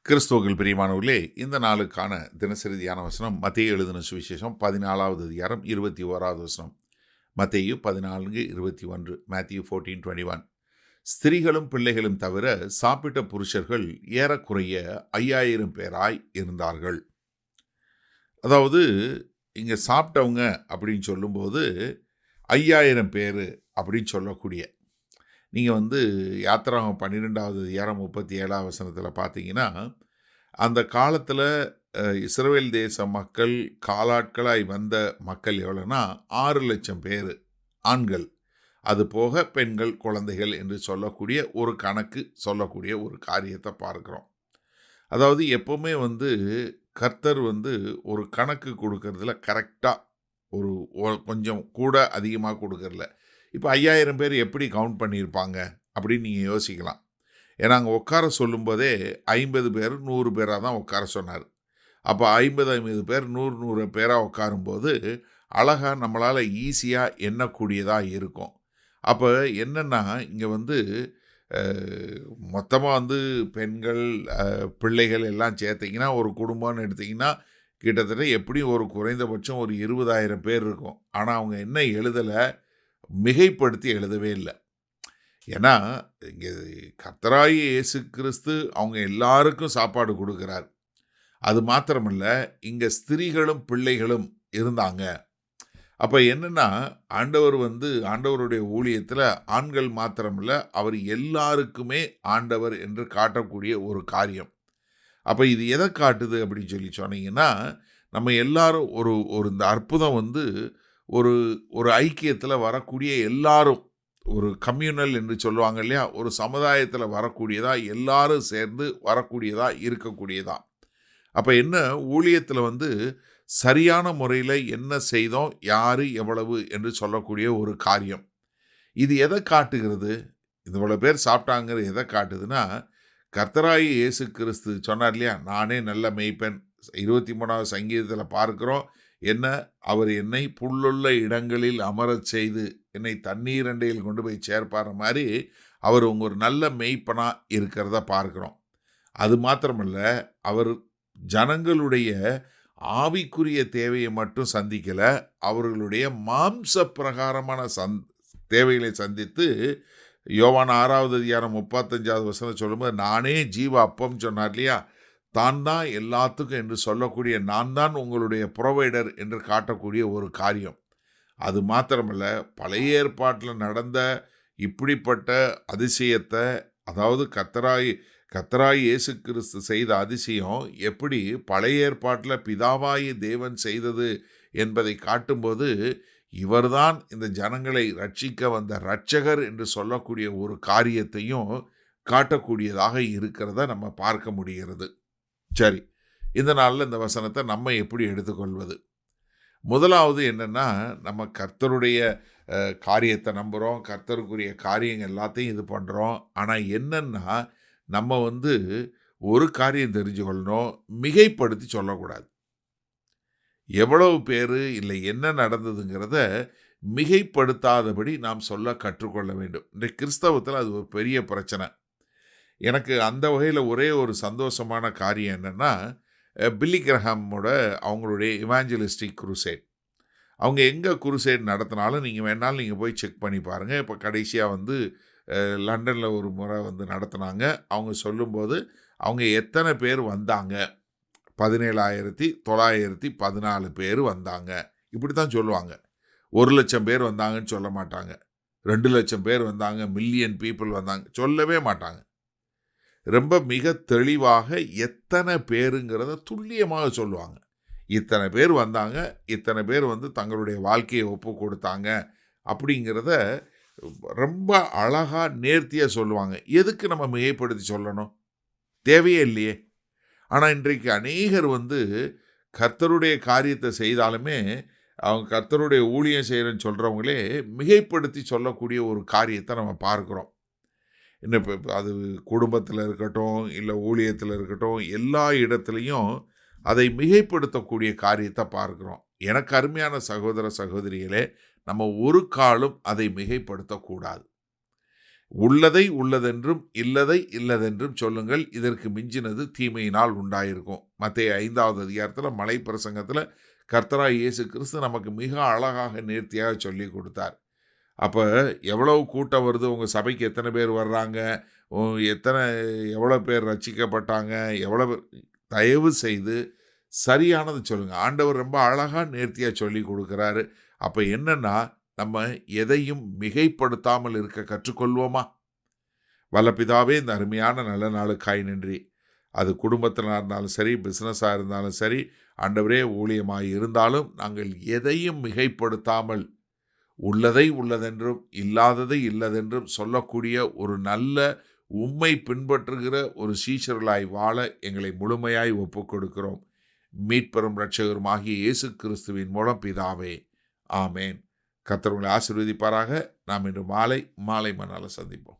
கிறிஸ்துவுக்குள் பிரியமானவர்களே, இந்த நாளுக்கான தினசரி தியான வசனம் மத்தேயு எழுதின சுவிசேஷம் 14வது அதிகாரம் 21வது வசனம். மத்தேயு 14:21. மேத்யூ 14:21. ஸ்திரீகளும் பிள்ளைகளும் தவிர சாப்பிட்ட புருஷர்கள் ஏறக்குறைய 5000 பேராய் இருந்தார்கள். அதாவது இங்க சாப்பிட்டவங்க அப்படின்னு சொல்லும்போது 5000 பேர் அப்படின்னு சொல்லக்கூடிய, நீங்கள் யாத்திராகமம் 12வது அதிகாரம் 37வது வசனத்தில் பார்த்தீங்கன்னா, அந்த காலத்தில் இஸ்ரவேல் தேச மக்கள் காலாட்களாய் வந்த மக்கள் எவ்வளோன்னா 6,00,000 பேர் ஆண்கள், அது போக பெண்கள் குழந்தைகள் என்று சொல்லக்கூடிய ஒரு கணக்கு சொல்லக்கூடிய ஒரு காரியத்தை பார்க்குறோம். அதாவது எப்போவுமே கர்த்தர் ஒரு கணக்கு கொடுக்கறதுல கரெக்டாக ஒரு கொஞ்சம் கூட அதிகமாக கொடுக்கறல. இப்போ 5000 பேர் எப்படி கவுண்ட் பண்ணியிருப்பாங்க அப்படின்னு நீங்கள் யோசிக்கலாம். ஏன்னா அங்கே உட்கார சொல்லும்போதே 50 பேர் 100 பேராக தான் உட்கார சொன்னார். அப்போ 50 பேர் 100 பேராக உட்காரும்போது அழகாக நம்மளால் ஈஸியாக எண்ணக்கூடியதாக இருக்கும். அப்போ என்னென்னா இங்கே மொத்தமாக பெண்கள் பிள்ளைகள் எல்லாம் சேர்த்திங்கன்னா ஒரு குடும்பம்னு எடுத்திங்கன்னா கிட்டத்தட்ட எப்படியும் ஒரு குறைந்தபட்சம் ஒரு 20,000 பேர் இருக்கும். ஆனால் அவங்க என்ன எழுதலை, மிகைப்படுத்தி எழுதவே இல்லை. ஏன்னா இங்கே கர்த்தராகிய இயேசு கிறிஸ்து அவங்க எல்லாருக்கும் சாப்பாடு கொடுக்குறார். அது மாத்திரமல்ல, இங்கே ஸ்திரீகளும் பிள்ளைகளும் இருந்தாங்க. அப்போ என்னென்னா ஆண்டவர் ஆண்டவருடைய ஊழியத்தில் ஆண்கள் மாத்திரமல்ல, அவர் எல்லாருக்குமே ஆண்டவர் என்று காட்டக்கூடிய ஒரு காரியம். அப்போ இது எதை காட்டுது அப்படின்னு சொல்லி சொன்னீங்கன்னா, நம்ம எல்லாரும் ஒரு இந்த அற்புதம் ஒரு ஒரு ஐக்கியத்தில் வரக்கூடிய எல்லாரும், ஒரு கம்யூனல் என்று சொல்லுவாங்க இல்லையா, ஒரு சமுதாயத்தில் வரக்கூடியதா, எல்லாரும் சேர்ந்து வரக்கூடியதா இருக்கக்கூடியதா. அப்போ என்ன ஊழியத்தில் சரியான முறையில் என்ன செய்தோம், யார் எவ்வளவு என்று சொல்லக்கூடிய ஒரு காரியம். இது எதை காட்டுகிறது? இவ்வளோ பேர் சாப்பிட்டாங்கிறது எதை காட்டுதுன்னா, கர்த்தராகிய இயேசு கிறிஸ்து சொன்னார் இல்லையா, நானே நல்ல மேய்ப்பன். 23வது சங்கீதத்தில் பார்க்குறோம், என்ன அவர் என்னை புல்லுள்ள இடங்களில் அமரச் செய்து என்னை தண்ணீர் அண்டையில் கொண்டு போய் சேர்ப்பார் மாதிரி அவர் ஒரு நல்ல மேய்ப்பனாக இருக்கிறத பார்க்குறோம். அது மாத்திரமல்ல, அவர் ஜனங்களுடைய ஆவிக்குரிய தேவையை மட்டும் சந்திக்கலை, அவர்களுடைய மாம்ச பிரகாரமான தேவைகளை சந்தித்து யோவான் 6வது அதிகாரம் 35வது வசனம் சொல்லும்போது, நானே ஜீவ அப்பம் சொன்னார் இல்லையா, தான் தான் எல்லாத்துக்கும் என்று சொல்லக்கூடிய, நான் தான் உங்களுடைய ப்ரொவைடர் என்று காட்டக்கூடிய ஒரு காரியம். அது மாத்திரமல்ல, பழைய ஏற்பாட்டில் நடந்த இப்படிப்பட்ட அதிசயத்தை, அதாவது கர்த்தராய் இயேசு கிறிஸ்து செய்த அதிசயம் எப்படி பழைய ஏற்பாட்டில் பிதாவாயி தேவன் செய்தது என்பதை காட்டும்போது, இவர்தான் இந்த ஜனங்களை ரட்சிக்க வந்த இரட்சகர் என்று சொல்லக்கூடிய ஒரு காரியத்தையும் காட்டக்கூடியதாக இருக்கிறத நம்ம பார்க்க முடிகிறது. சரி, இந்த நாளில் இந்த வசனத்தை நம்ம எப்படி எடுத்துக்கொள்வது? முதலாவது என்னென்னா, நம்ம கர்த்தருடைய காரியத்தை நம்புகிறோம், கர்த்தருக்குரிய காரியங்கள் எல்லாத்தையும் இது பண்ணுறோம். ஆனால் என்னென்னா, நம்ம ஒரு காரியம் தெரிஞ்சுக்கொள்ளணும், மிகைப்படுத்தி சொல்லக்கூடாது. எவ்வளவு பேர் இல்லை என்ன நடந்ததுங்கிறத மிகைப்படுத்தாதபடி நாம் சொல்ல கற்றுக்கொள்ள வேண்டும். இன்றைக்கு கிறிஸ்தவத்தில் அது ஒரு பெரிய பிரச்சனை. எனக்கு அந்த வகையில் ஒரே ஒரு சந்தோஷமான காரியம் என்னென்னா, பில்லி கிரஹாமோட அவங்களுடைய இவாஞ்சலிஸ்டிக் குருசேட், அவங்க எங்கே குருசேட் நடத்தினாலும் நீங்கள் போய் செக் பண்ணி பாருங்கள். இப்போ கடைசியாக லண்டனில் ஒரு முறை நடத்தினாங்க. அவங்க சொல்லும்போது அவங்க எத்தனை பேர் வந்தாங்க, 17,914 பேர் வந்தாங்க, இப்படி தான் சொல்லுவாங்க. 1,00,000 பேர் வந்தாங்கன்னு சொல்ல மாட்டாங்க. 2,00,000 பேர் வந்தாங்க, மில்லியன் பீப்புள் வந்தாங்க சொல்லவே மாட்டாங்க. ரொம்ப மிக தெளிவாக எத்தனை பேருங்கிறத துல்லியமாக சொல்லுவாங்க. இத்தனை பேர் வந்தாங்க, இத்தனை பேர் தங்களுடைய வாழ்க்கையை ஒப்பு கொடுத்தாங்க அப்படிங்கிறத ரொம்ப அழகாக நேர்த்தியாக சொல்லுவாங்க. எதுக்கு நம்ம மிகைப்படுத்தி சொல்லணும்? தேவையே இல்லையே. ஆனால் இன்றைக்கு அநேகர் கர்த்தருடைய காரியத்தை செய்தாலுமே, அவங்க கர்த்தருடைய ஊழியம் செய்கிறேன்னு சொல்கிறவங்களே மிகைப்படுத்தி சொல்லக்கூடிய ஒரு காரியத்தை நம்ம பார்க்குறோம். இன்னும் இப்போ அது குடும்பத்தில் இருக்கட்டும், இல்லை ஊழியத்தில் இருக்கட்டும், எல்லா இடத்துலையும் அதை மிகைப்படுத்தக்கூடிய காரியத்தை பார்க்குறோம். எனக்கு அருமையான சகோதர சகோதரிகளே, நம்ம ஒரு காலும் அதை மிகைப்படுத்தக்கூடாது. உள்ளதை உள்ளதென்றும் இல்லதை இல்லதென்றும் சொல்லுங்கள், இதற்கு மிஞ்சினது தீமையினால் உண்டாயிருக்கும். மத்தேயு 5வது அதிகாரத்தில் மலை பிரசங்கத்தில் கர்த்தராகிய இயேசு கிறிஸ்து நமக்கு மிக அழகாக நேர்த்தியாக சொல்லி கொடுத்தார். அப்போ எவ்வளவு கூட்டம் வருது, உங்கள் சபைக்கு எத்தனை பேர் வர்றாங்க, எவ்வளோ பேர் ரட்சிக்கப்பட்டாங்க, எவ்வளோ பேர், தயவு செய்து சரியானது சொல்லுங்கள். ஆண்டவர் ரொம்ப அழகாக நேர்த்தியாக சொல்லி கொடுக்குறாரு. அப்போ என்னன்னா, நம்ம எதையும் மிகைப்படுத்தாமல் இருக்க கற்றுக்கொள்வோமா? வல்லபிதாவே, இந்த அருமையான நல்ல நாளுக்காய் நன்றி. அது குடும்பத்தினாக இருந்தாலும் சரி, பிஸ்னஸாக இருந்தாலும் சரி, ஆண்டவரே ஊழியமாக இருந்தாலும் நாங்கள் எதையும் மிகைப்படுத்தாமல் உள்ளதை உள்ளதென்றும் இல்லாததை இல்லதென்றும் சொல்லக்கூடிய ஒரு நல்ல உம்மை பின்பற்றுகிற ஒரு சீஷர்களாய் வாழ எங்களை முழுமையாய் ஒப்புக் கொடுக்கிறோம். மீட்பெரும் இரட்சகருமாகிய இயேசு கிறிஸ்துவின் மூலம் பிதாவே, ஆமேன். கர்த்தர் உங்களை ஆசீர்வதிப்பாராக. நாம் இன்று மாலை மணால சந்திப்போம்.